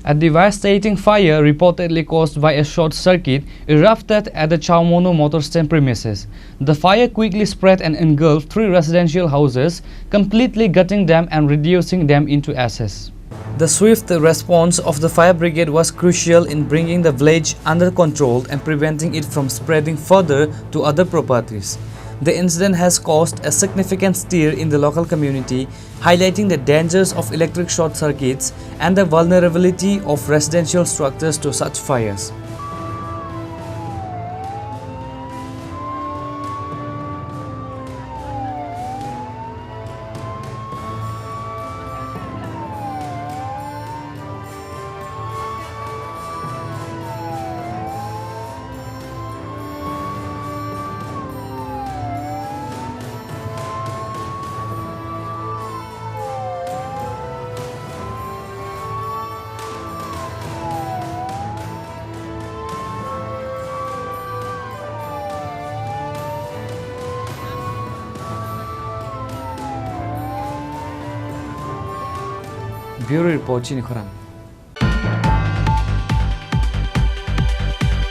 A devastating fire, reportedly caused by a short circuit, erupted at the Chawmanu motor stand premises. The fire quickly spread and engulfed 3 residential houses, completely gutting them and reducing them into ashes. The swift response of the fire brigade was crucial in bringing the village under control and preventing it from spreading further to other properties. The incident has caused a significant stir in the local community, highlighting the dangers of electric short circuits and the vulnerability of residential structures to such fires. Bureau Report, Chini, Khorang.